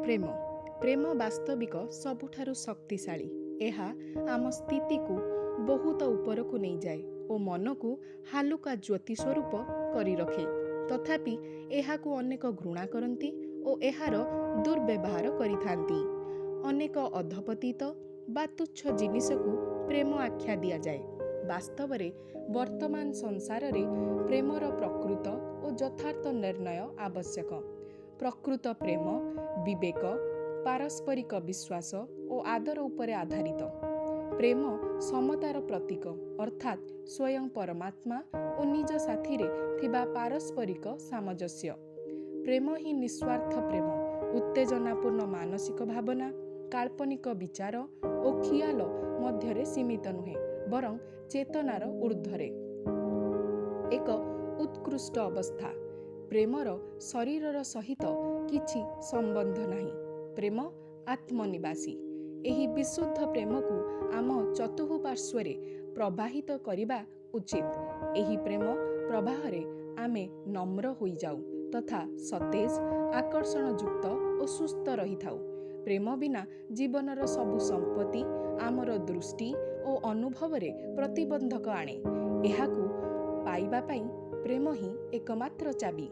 ପ୍ରେମ ପ୍ରେମ ବାସ୍ତବିକ ସବୁଠାରୁ ଶକ୍ତିଶାଳୀ। ଏହା ଆମ ସ୍ଥିତିକୁ ବହୁତ ଉପରକୁ ନେଇଯାଏ ଓ ମନକୁ ହାଲୁକା ଜ୍ୟୋତି ସ୍ୱରୂପ କରି ରଖେ। ତଥାପି ଏହାକୁ ଅନେକ ଘୃଣା କରନ୍ତି ଓ ଏହାର ଦୁର୍ବ୍ୟବହାର କରିଥାନ୍ତି। ଅନେକ ଅଧପତିତ ବା ତୁଚ୍ଛ ଜିନିଷକୁ ପ୍ରେମ ଆଖ୍ୟା ଦିଆଯାଏ। ବାସ୍ତବରେ ବର୍ତ୍ତମାନ ସଂସାରରେ ପ୍ରେମର ପ୍ରକୃତ ଓ ଯଥାର୍ଥ ନିର୍ଣ୍ଣୟ ଆବଶ୍ୟକ। ପ୍ରକୃତ ପ୍ରେମ ବିବେକ, ପାରସ୍ପରିକ ବିଶ୍ୱାସ ଓ ଆଦର ଉପରେ ଆଧାରିତ। ପ୍ରେମ ସମତାର ପ୍ରତୀକ, ଅର୍ଥାତ୍ ସ୍ୱୟଂ ପରମାତ୍ମା ଓ ନିଜ ସାଥିରେ ଥିବା ପାରସ୍ପରିକ ସାମଞ୍ଜସ୍ୟ। ପ୍ରେମ ହିଁ ନିଃସ୍ୱାର୍ଥ ପ୍ରେମ, ଉତ୍ତେଜନାପୂର୍ଣ୍ଣ ମାନସିକ ଭାବନା, କାଳ୍ପନିକ ବିଚାର ଓ ଖିଆଲ ମଧ୍ୟରେ ସୀମିତ ନୁହେଁ, ବରଂ ଚେତନାର ଊର୍ଦ୍ଧ୍ୱରେ ଏକ ଉତ୍କୃଷ୍ଟ ଅବସ୍ଥା। ପ୍ରେମର ଶରୀରର ସହିତ କିଛି ସମ୍ବନ୍ଧ ନାହିଁ। ପ୍ରେମ ଆତ୍ମନିବାସୀ। ଏହି ବିଶୁଦ୍ଧ ପ୍ରେମକୁ ଆମ ଚତୁଃପାର୍ଶ୍ୱରେ ପ୍ରବାହିତ କରିବା ଉଚିତ। ଏହି ପ୍ରେମ ପ୍ରବାହରେ ଆମେ ନମ୍ର ହୋଇଯାଉ ତଥା ସତେଜ, ଆକର୍ଷଣଯୁକ୍ତ ଓ ସୁସ୍ଥ ରହିଥାଉ। ପ୍ରେମ ବିନା ଜୀବନର ସବୁ ସମ୍ପତ୍ତି ଆମର ଦୃଷ୍ଟି ଓ ଅନୁଭବରେ ପ୍ରତିବନ୍ଧକ ଆଣେ। ଏହାକୁ ପାଇବା ପାଇଁ ପ୍ରେମ ହିଁ ଏକମାତ୍ର ଚାବି।